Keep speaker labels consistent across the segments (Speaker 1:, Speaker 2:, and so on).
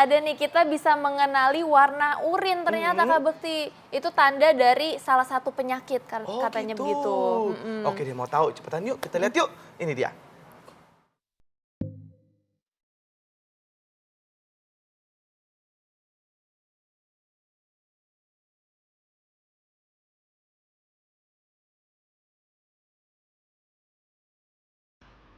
Speaker 1: ada nih, kita bisa mengenali warna urin ternyata Kak Bekti. Itu tanda dari salah satu penyakit katanya
Speaker 2: gitu.
Speaker 1: begitu.
Speaker 2: Oke deh, mau tahu, cepetan yuk kita lihat yuk. Ini dia.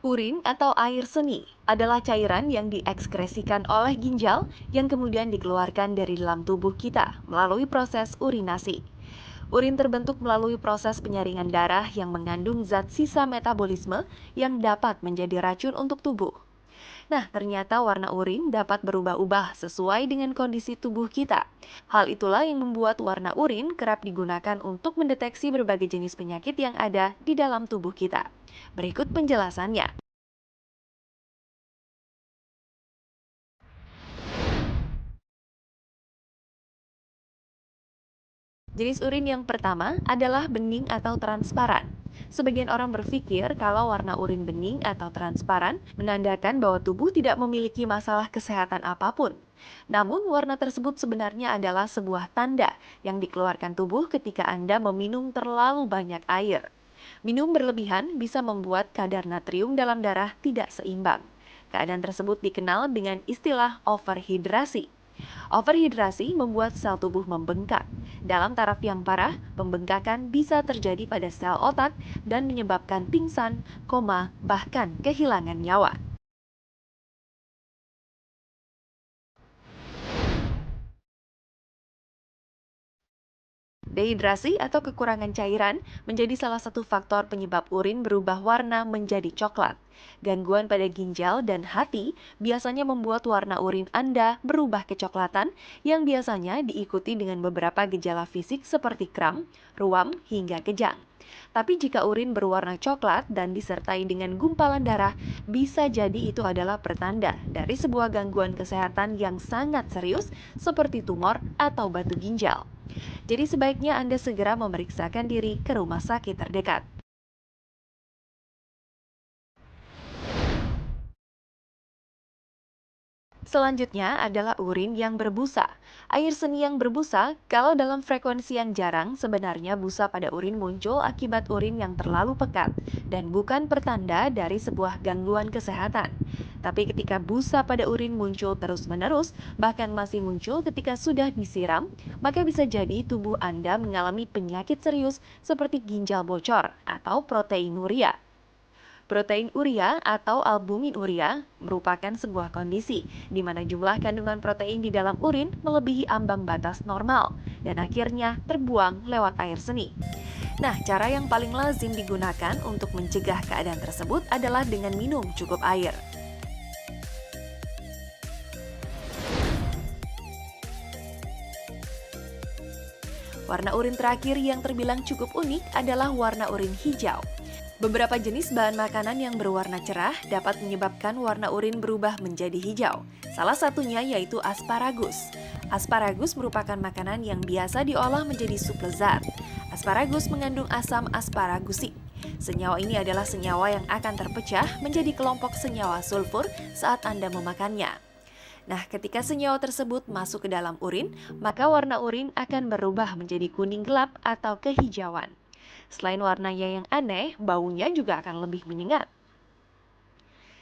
Speaker 3: Urin atau air seni adalah cairan yang diekskresikan oleh ginjal yang kemudian dikeluarkan dari dalam tubuh kita melalui proses urinasi. Urin terbentuk melalui proses penyaringan darah yang mengandung zat sisa metabolisme yang dapat menjadi racun untuk tubuh. Nah, ternyata warna urin dapat berubah-ubah sesuai dengan kondisi tubuh kita. Hal itulah yang membuat warna urin kerap digunakan untuk mendeteksi berbagai jenis penyakit yang ada di dalam tubuh kita. Berikut penjelasannya. Jenis urin yang pertama adalah bening atau transparan. Sebagian orang berpikir kalau warna urin bening atau transparan menandakan bahwa tubuh tidak memiliki masalah kesehatan apapun. Namun, warna tersebut sebenarnya adalah sebuah tanda yang dikeluarkan tubuh ketika Anda meminum terlalu banyak air. Minum berlebihan bisa membuat kadar natrium dalam darah tidak seimbang. Keadaan tersebut dikenal dengan istilah overhidrasi. Overhidrasi membuat sel tubuh membengkak. Dalam taraf yang parah, pembengkakan bisa terjadi pada sel otak dan menyebabkan pingsan, koma, bahkan kehilangan nyawa. Dehidrasi atau kekurangan cairan menjadi salah satu faktor penyebab urin berubah warna menjadi coklat. Gangguan pada ginjal dan hati biasanya membuat warna urin Anda berubah kecoklatan yang biasanya diikuti dengan beberapa gejala fisik seperti kram, ruam, hingga kejang. Tapi jika urin berwarna coklat dan disertai dengan gumpalan darah, bisa jadi itu adalah pertanda dari sebuah gangguan kesehatan yang sangat serius seperti tumor atau batu ginjal. Jadi sebaiknya Anda segera memeriksakan diri ke rumah sakit terdekat. Selanjutnya adalah urin yang berbusa. Air seni yang berbusa, kalau dalam frekuensi yang jarang, sebenarnya busa pada urin muncul akibat urin yang terlalu pekat dan bukan pertanda dari sebuah gangguan kesehatan. Tapi ketika busa pada urin muncul terus-menerus, bahkan masih muncul ketika sudah disiram, maka bisa jadi tubuh Anda mengalami penyakit serius seperti ginjal bocor atau proteinuria. Protein urea atau albumin urea merupakan sebuah kondisi di mana jumlah kandungan protein di dalam urin melebihi ambang batas normal dan akhirnya terbuang lewat air seni. Nah, cara yang paling lazim digunakan untuk mencegah keadaan tersebut adalah dengan minum cukup air. Warna urin terakhir yang terbilang cukup unik adalah warna urin hijau. Beberapa jenis bahan makanan yang berwarna cerah dapat menyebabkan warna urin berubah menjadi hijau. Salah satunya yaitu asparagus. Asparagus merupakan makanan yang biasa diolah menjadi sup lezat. Asparagus mengandung asam asparagusin. Senyawa ini adalah senyawa yang akan terpecah menjadi kelompok senyawa sulfur saat Anda memakannya. Nah, ketika senyawa tersebut masuk ke dalam urin, maka warna urin akan berubah menjadi kuning gelap atau kehijauan. Selain warnanya yang aneh, baunya juga akan lebih menyengat.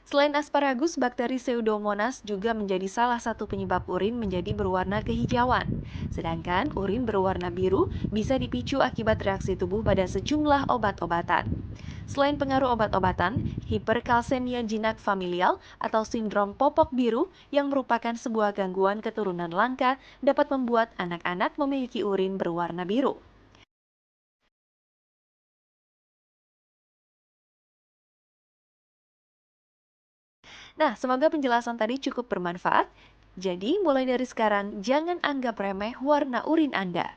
Speaker 3: Selain asparagus, bakteri Pseudomonas juga menjadi salah satu penyebab urin menjadi berwarna kehijauan. Sedangkan urin berwarna biru bisa dipicu akibat reaksi tubuh pada sejumlah obat-obatan. Selain pengaruh obat-obatan, hiperkalsemia jinak familial atau sindrom popok biru yang merupakan sebuah gangguan keturunan langka dapat membuat anak-anak memiliki urin berwarna biru. Nah, semoga penjelasan tadi cukup bermanfaat. Jadi, mulai dari sekarang, jangan anggap remeh warna urin Anda.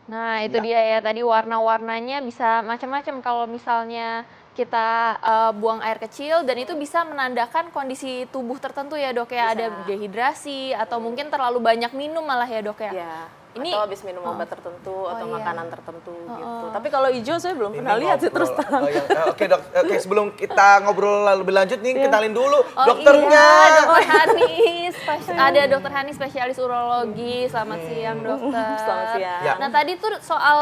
Speaker 1: Nah, itu
Speaker 2: Ya,
Speaker 1: dia ya, tadi warna-warnanya bisa macam-macam kalau misalnya kita buang air kecil, dan itu bisa menandakan kondisi tubuh tertentu ya dok ya, ada
Speaker 4: Bisa.
Speaker 1: dehidrasi atau mungkin terlalu banyak minum malah ya dok ya.
Speaker 4: Ya.
Speaker 1: Ini
Speaker 4: atau habis minum obat tertentu atau
Speaker 1: iya.
Speaker 4: makanan tertentu gitu. Tapi kalau hijau saya belum pernah
Speaker 2: Ini
Speaker 4: lihat sih
Speaker 2: ngobrol.
Speaker 4: terus terang.
Speaker 2: Oh, iya. Oke dok, oke sebelum kita ngobrol lebih lanjut nih, kenalin dulu
Speaker 1: Oh
Speaker 2: dokternya.
Speaker 1: iya, Dokter Hani, ada Dokter Hani spesialis urologi. Selamat siang dokter.
Speaker 4: Selamat siang.
Speaker 2: Ya.
Speaker 1: Nah tadi tuh soal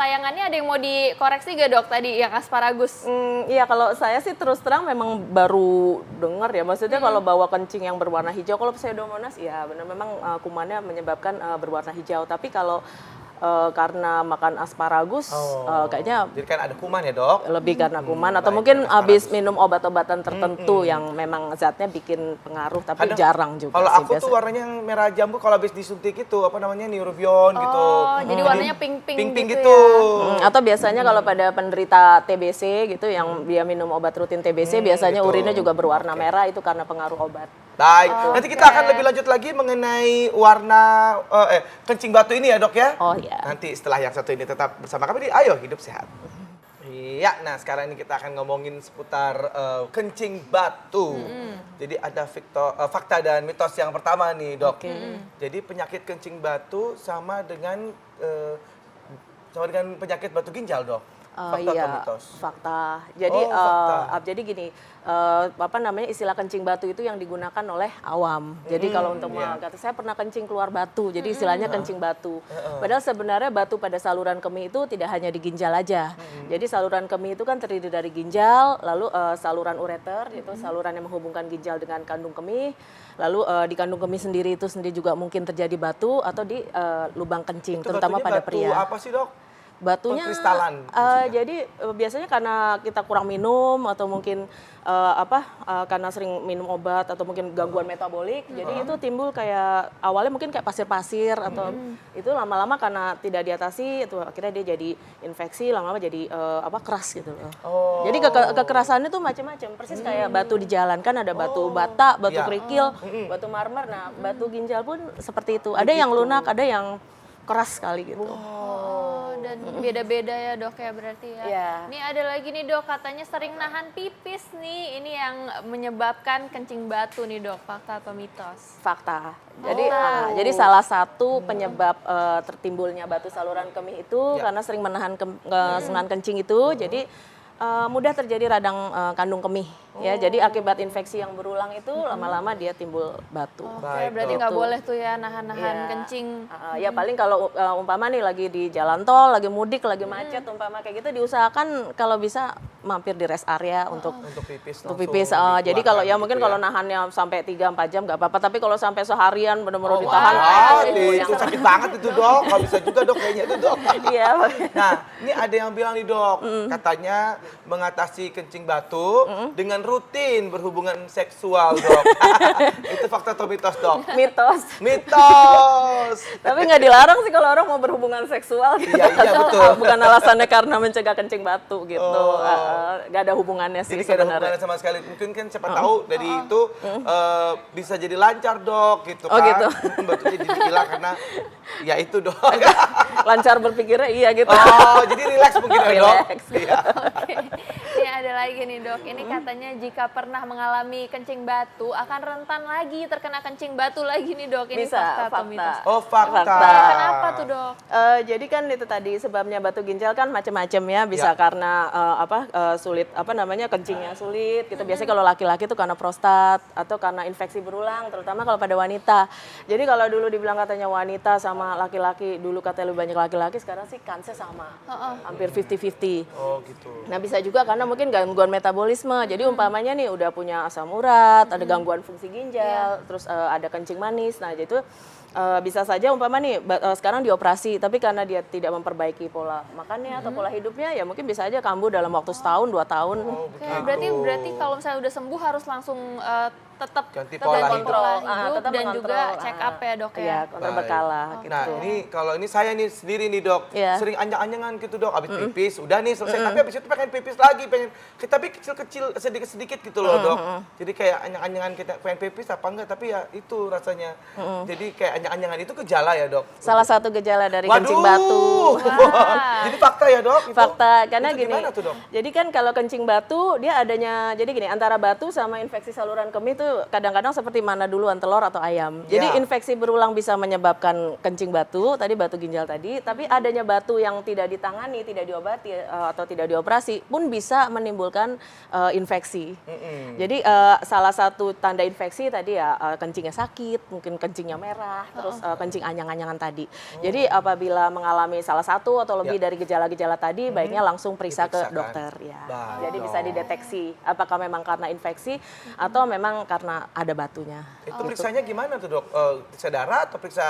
Speaker 1: tayangannya ada yang mau dikoreksi gak dok tadi yang asparagus?
Speaker 4: Iya kalau saya sih terus terang memang baru dengar ya. Maksudnya kalau bawa kencing yang berwarna hijau, kalau pseudomonas ya benar memang kumannya menyebabkan berwarna hijau. Tapi kalau karena makan asparagus kayaknya
Speaker 2: Jadi kan ada kuman ya dok?
Speaker 4: lebih karena kuman atau
Speaker 2: baik,
Speaker 4: mungkin
Speaker 2: karena
Speaker 4: habis
Speaker 2: asparagus.
Speaker 4: minum obat-obatan tertentu yang memang zatnya bikin pengaruh tapi
Speaker 2: Kadang
Speaker 4: jarang juga
Speaker 2: Kalau
Speaker 4: sih
Speaker 2: aku tuh
Speaker 4: biasa.
Speaker 2: warnanya yang merah jambu kalau habis disuntik itu apa namanya Neurobion gitu.
Speaker 1: Oh, jadi warnanya pink-pink
Speaker 2: Pink
Speaker 1: gitu
Speaker 2: gitu.
Speaker 4: Atau biasanya kalau pada penderita TBC gitu yang dia minum obat rutin TBC biasanya
Speaker 2: gitu.
Speaker 4: urinnya juga berwarna merah itu karena pengaruh obat.
Speaker 2: Baik, nanti kita akan lebih lanjut lagi mengenai warna kencing batu ini ya dok ya.
Speaker 4: Oh iya.
Speaker 2: Nanti setelah yang satu ini tetap bersama kami di Ayo Hidup Sehat. Iya, nah sekarang ini kita akan ngomongin seputar kencing batu. Jadi ada fakta dan mitos yang pertama nih dok. Jadi penyakit kencing batu sama dengan penyakit batu ginjal dok. Fakta atau
Speaker 4: Iya,
Speaker 2: mitos?
Speaker 4: fakta. Jadi
Speaker 2: Oh, fakta.
Speaker 4: jadi gini, apa namanya istilah kencing batu itu yang digunakan oleh awam. Jadi kalau untuk kata saya pernah kencing keluar batu, jadi istilahnya kencing batu. Padahal sebenarnya batu pada saluran kemih itu tidak hanya di ginjal aja. Jadi saluran kemih itu kan terdiri dari ginjal, lalu saluran ureter, itu saluran yang menghubungkan ginjal dengan kandung kemih. Lalu di kandung kemih sendiri itu sendiri juga mungkin terjadi batu atau di lubang kencing,
Speaker 2: Itu
Speaker 4: terutama
Speaker 2: batunya
Speaker 4: pada
Speaker 2: batu
Speaker 4: pria.
Speaker 2: apa sih dok?
Speaker 4: Batunya
Speaker 2: Pengkristalan,
Speaker 4: jadi biasanya karena kita kurang minum atau mungkin karena sering minum obat atau mungkin gangguan metabolik, jadi itu timbul kayak awalnya mungkin kayak pasir-pasir atau itu lama-lama karena tidak diatasi itu akhirnya dia jadi infeksi, lama-lama jadi keras gitu loh. Jadi kekerasannya tuh macam-macam, persis kayak batu di jalan kan ada batu bata, batu
Speaker 2: Iya.
Speaker 4: kerikil, batu marmer. Nah, batu ginjal pun seperti itu. Ada yang lunak, ada yang keras sekali gitu.
Speaker 1: Dan beda-beda ya dok ya berarti ya.
Speaker 4: Iya.
Speaker 1: Ini ada lagi nih dok, katanya sering nahan pipis nih. Ini yang menyebabkan kencing batu nih dok, fakta atau mitos?
Speaker 4: Fakta. Jadi salah satu penyebab tertimbulnya batu saluran kemih itu karena sering menahan kencing itu. Jadi mudah terjadi radang kandung kemih ya. Jadi akibat infeksi yang berulang itu lama-lama dia timbul batu.
Speaker 1: Oke, berarti nggak boleh tuh ya nahan-nahan kencing.
Speaker 4: Ya paling kalau umpama nih lagi di jalan tol, lagi mudik, lagi macet umpama kayak gitu diusahakan kalau bisa mampir di rest area untuk
Speaker 2: pipis.
Speaker 4: untuk pipis. Jadi kalau ya mungkin kalau nahannya sampai 3-4 jam nggak apa-apa, tapi kalau sampai seharian benar-benar ditahan.
Speaker 2: Itu sakit banget itu dok, nggak bisa juga dok kayaknya itu dok.
Speaker 4: Iya.
Speaker 2: Nah, ini ada yang bilang nih dok, katanya mengatasi kencing batu dengan rutin berhubungan seksual dok. Itu fakta atau mitos dok?
Speaker 4: Mitos.
Speaker 2: Mitos.
Speaker 4: Tapi nggak dilarang sih kalau orang mau berhubungan seksual. Gitu.
Speaker 2: Iya, betul.
Speaker 4: Bukan alasannya karena mencegah kencing batu gitu. Nggak ada hubungannya sih
Speaker 2: Jadi nggak ada
Speaker 4: sebenarnya.
Speaker 2: hubungannya sama sekali. Mungkin kan siapa tahu dari itu bisa jadi lancar dok gitu
Speaker 4: Oh,
Speaker 2: kan.
Speaker 4: gitu.
Speaker 2: Batunya jadi hilang karena ya itu dok.
Speaker 4: Lancar berpikirnya iya gitu.
Speaker 2: Oh, jadi rileks mungkin ya dok.
Speaker 4: Relax.
Speaker 2: Iya.
Speaker 1: Oke, ini ada lagi nih dok. Ini katanya jika pernah mengalami kencing batu akan rentan lagi terkena kencing batu lagi nih dok. Ini
Speaker 4: Bisa,
Speaker 1: fakta atau
Speaker 4: fakta.
Speaker 1: mitos?
Speaker 2: Oh, fakta.
Speaker 1: Kenapa tuh dok?
Speaker 4: Jadi kan itu tadi sebabnya batu ginjal kan macam-macam ya. Bisa
Speaker 2: Ya.
Speaker 4: karena sulit kencingnya sulit. Gitu. Biasanya kalau laki-laki itu karena prostat atau karena infeksi berulang, terutama kalau pada wanita. Jadi kalau dulu dibilang katanya wanita sama laki-laki, dulu katanya lebih banyak laki-laki, sekarang sih kansnya sama, hampir 50-50.
Speaker 2: Oh, gitu.
Speaker 4: Nah bisa juga karena mungkin gangguan metabolisme. Jadi umpamanya nih udah punya asam urat, ada gangguan fungsi ginjal, terus ada kencing manis. Nah itu bisa saja umpama nih sekarang dioperasi, tapi karena dia tidak memperbaiki pola makannya atau pola hidupnya, ya mungkin bisa aja kambuh dalam waktu setahun 2 tahun.
Speaker 1: Oke, berarti kalau misalnya udah sembuh harus langsung tetap
Speaker 2: Ganti
Speaker 1: tetap
Speaker 2: pola
Speaker 1: kontrol
Speaker 4: hidup. Tetap
Speaker 1: dan juga
Speaker 4: mengontrol,
Speaker 1: check up ya dok ya.
Speaker 4: Iya, kontrol
Speaker 2: Baik.
Speaker 4: berkala.
Speaker 2: Nah,
Speaker 4: Gitu.
Speaker 2: ini kalau ini saya nih sendiri nih dok,
Speaker 4: Iya.
Speaker 2: sering anjang-anjangan gitu dok, abis pipis, udah nih selesai, tapi abis itu pengen pipis lagi, tapi kecil-kecil, sedikit-sedikit gitu loh dok. Jadi kayak anjang-anjangan kita pengen pipis apa enggak, tapi ya itu rasanya. Jadi kayak anjang-anjangan itu gejala ya dok?
Speaker 4: Salah satu gejala dari
Speaker 2: Waduh.
Speaker 4: kencing batu.
Speaker 2: Jadi fakta ya dok? Itu?
Speaker 4: Fakta, karena
Speaker 2: Itu
Speaker 4: gini.
Speaker 2: gimana tuh dok?
Speaker 4: Jadi kan kalau kencing batu dia adanya, jadi gini antara batu sama infeksi saluran kemih itu kadang-kadang seperti mana duluan, telur atau ayam. Jadi
Speaker 2: Ya.
Speaker 4: infeksi berulang bisa menyebabkan kencing batu, tadi batu ginjal tadi, tapi adanya batu yang tidak ditangani, tidak diobati atau tidak dioperasi pun bisa menimbulkan infeksi. Jadi salah satu tanda infeksi tadi ya kencingnya sakit, mungkin kencingnya merah, terus kencing anyang-anyangan tadi. Jadi apabila mengalami salah satu atau lebih dari gejala-gejala tadi, baiknya langsung periksa ke
Speaker 2: Diperiksakan.
Speaker 4: dokter ya.
Speaker 2: Baik
Speaker 4: Jadi bisa
Speaker 2: dong.
Speaker 4: dideteksi apakah memang karena infeksi atau memang karena ada batunya.
Speaker 2: Itu periksanya gimana tuh dok? Periksa darah atau periksa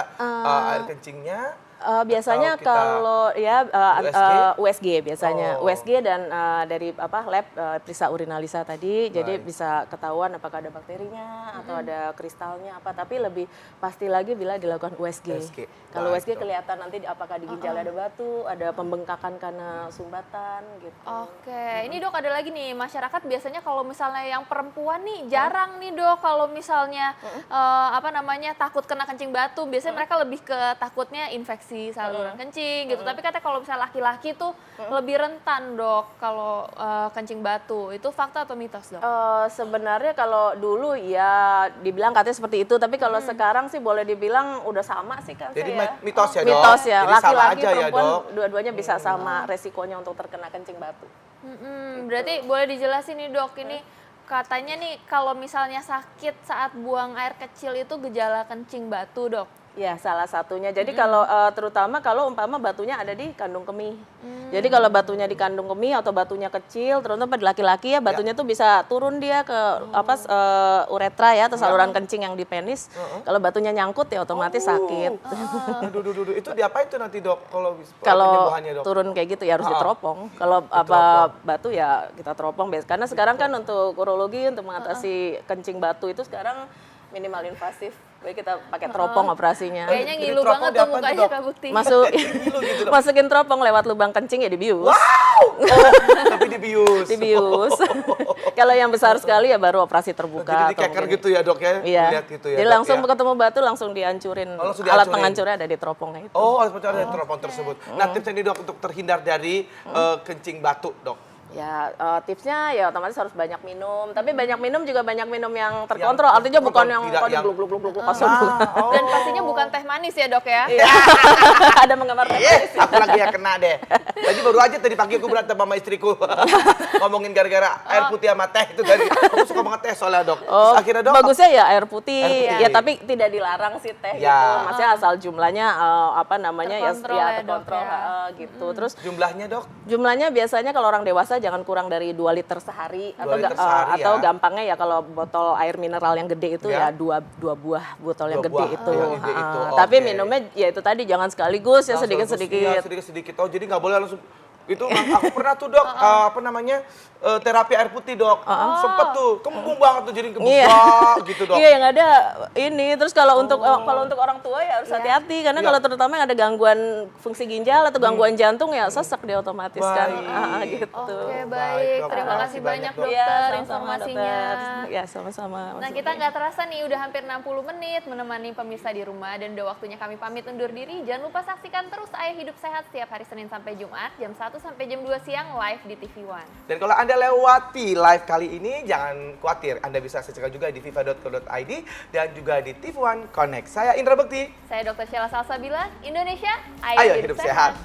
Speaker 2: air kencingnya?
Speaker 4: Biasanya
Speaker 2: Atau kita
Speaker 4: kalau ya USG biasanya
Speaker 2: Oh.
Speaker 4: USG dan dari lab periksa urinalisa tadi, jadi
Speaker 2: Baik.
Speaker 4: bisa ketahuan apakah ada bakterinya atau ada kristalnya apa, tapi lebih pasti lagi bila dilakukan USG.
Speaker 2: USG.
Speaker 4: Kalau
Speaker 2: Baik,
Speaker 4: USG
Speaker 2: dok.
Speaker 4: kelihatan nanti apakah di ginjal ada batu, ada pembengkakan karena sumbatan gitu.
Speaker 1: Oke, ini dok ada lagi nih, masyarakat biasanya kalau misalnya yang perempuan nih jarang nih dok kalau misalnya apa namanya takut kena kencing batu, biasanya mereka lebih ke takutnya infeksi saluran kencing gitu. Tapi katanya kalau misalnya laki-laki tuh lebih rentan dok kalau kencing batu, itu fakta atau mitos dok?
Speaker 4: Sebenarnya kalau dulu ya dibilang katanya seperti itu, tapi kalau sekarang sih boleh dibilang udah sama sih kan.
Speaker 2: Jadi
Speaker 4: saya.
Speaker 2: mitos ya dok?
Speaker 4: Mitos ya,
Speaker 2: Jadi sama
Speaker 4: laki-laki
Speaker 2: aja ya
Speaker 4: perempuan
Speaker 2: dok?
Speaker 4: dua-duanya bisa sama resikonya untuk terkena kencing batu.
Speaker 1: Berarti boleh dijelasin nih dok, ini katanya nih kalau misalnya sakit saat buang air kecil itu gejala kencing batu dok.
Speaker 4: Ya, salah satunya. Jadi kalau terutama kalau umpama batunya ada di kandung kemih. Jadi kalau batunya di kandung kemih atau batunya kecil, terutama pada laki-laki ya batunya tuh bisa turun dia ke uretra ya atau saluran kencing yang di penis. Kalau batunya nyangkut ya otomatis sakit.
Speaker 2: Aduh, itu diapain tuh nanti dok kalau
Speaker 4: Kalau
Speaker 2: penyembuhannya dok?
Speaker 4: turun kayak gitu ya harus diteropong. Kalau batu ya kita teropong. Karena sekarang kan untuk urologi untuk mengatasi kencing batu itu sekarang minimal invasif. Baik kita pakai teropong operasinya.
Speaker 1: Kayaknya
Speaker 2: Jadi
Speaker 1: ngilu
Speaker 2: teropong
Speaker 1: banget tuh
Speaker 2: diapain tuh,
Speaker 1: mukanya
Speaker 2: Dok?
Speaker 1: Kak Bukti.
Speaker 4: Masukin teropong lewat lubang kencing ya dibius.
Speaker 2: Tapi dibius.
Speaker 4: Dibius. Kalau yang besar sekali ya baru operasi terbuka.
Speaker 2: Jadi
Speaker 4: atau
Speaker 2: dikeker
Speaker 4: mungkin-
Speaker 2: gitu ya dok ya?
Speaker 4: Iya.
Speaker 2: Lihat gitu ya,
Speaker 4: Jadi
Speaker 2: Dok,
Speaker 4: langsung
Speaker 2: ya?
Speaker 4: ketemu batu langsung dihancurin.
Speaker 2: Oh, langsung
Speaker 4: Alat
Speaker 2: dihancurin.
Speaker 4: penghancurnya ada di teropongnya itu.
Speaker 2: Oh, harus percaya ada teropong tersebut. Nah, tipsnya nih dok untuk terhindar dari kencing batu dok.
Speaker 4: Ya tipsnya ya otomatis harus banyak minum. Tapi banyak minum juga banyak minum yang terkontrol. Artinya bukan yang
Speaker 2: tidak
Speaker 4: kalau
Speaker 2: yang-
Speaker 4: gluk-gluk kosong.
Speaker 1: Dan pastinya bukan teh manis ya dok ya.
Speaker 4: Ada menggambar teh manis.
Speaker 2: Aku lagi ya kena deh. Tadi baru aja tadi pagi aku berantem sama istriku. Ngomongin gara-gara air putih sama teh itu tadi. Aku suka banget teh soalnya dok. Terus akhirnya dok.
Speaker 4: Bagusnya ya air putih.
Speaker 2: Air putih.
Speaker 4: Ya tapi tidak dilarang sih teh
Speaker 2: Ya.
Speaker 4: gitu. Maksudnya asal jumlahnya
Speaker 1: Terkontrol ya, Dok,
Speaker 4: terkontrol
Speaker 1: ya.
Speaker 4: gitu. Terus
Speaker 2: Jumlahnya dok.
Speaker 4: jumlahnya biasanya kalau orang dewasa jangan kurang dari 2 liter sehari
Speaker 2: 2 liter sehari
Speaker 4: atau
Speaker 2: ya.
Speaker 4: gampangnya ya kalau botol air mineral yang gede itu
Speaker 2: Ya.
Speaker 4: ya dua buah botol yang
Speaker 2: 2
Speaker 4: gede
Speaker 2: buah
Speaker 4: itu.
Speaker 2: yang gede itu,
Speaker 4: Tapi
Speaker 2: oke.
Speaker 4: minumnya ya itu tadi jangan sekaligus ya
Speaker 2: Langsung
Speaker 4: sedikit-sedikit.
Speaker 2: sedikit-sedikit. Oh, jadi nggak boleh langsung itu aku pernah tuh dok apa namanya terapi air putih dok. Sempet tuh kembung banget tuh jadi kebuka gitu dok.
Speaker 4: Iya yang ada ini. Terus kalau untuk orang tua ya harus hati-hati karena
Speaker 2: Iya.
Speaker 4: kalau terutama yang ada gangguan fungsi ginjal atau gangguan jantung ya sesek dia otomatis kan.
Speaker 2: Baik.
Speaker 4: Gitu.
Speaker 1: Oke
Speaker 2: Baik,
Speaker 1: baik,
Speaker 2: dok.
Speaker 1: terima kasih banyak
Speaker 2: Dok.
Speaker 4: Iya,
Speaker 1: dokter
Speaker 4: sama-sama,
Speaker 1: informasinya.
Speaker 4: dokter. Ya sama-sama.
Speaker 1: Nah kita nggak terasa nih udah hampir 60 menit menemani pemirsa di rumah dan udah waktunya kami pamit undur diri. Jangan lupa saksikan terus Ayah Hidup Sehat setiap hari Senin sampai Jumat jam 1 sampai jam 2 siang live di TV One.
Speaker 2: Dan kalau Anda lewati live kali ini, jangan khawatir. Anda bisa saksikan juga di viva.co.id dan juga di TV One Connect. Saya Indra Bekti.
Speaker 1: Saya Dr. Sheila Salsabila, Indonesia,
Speaker 2: Ayo hidup sehat.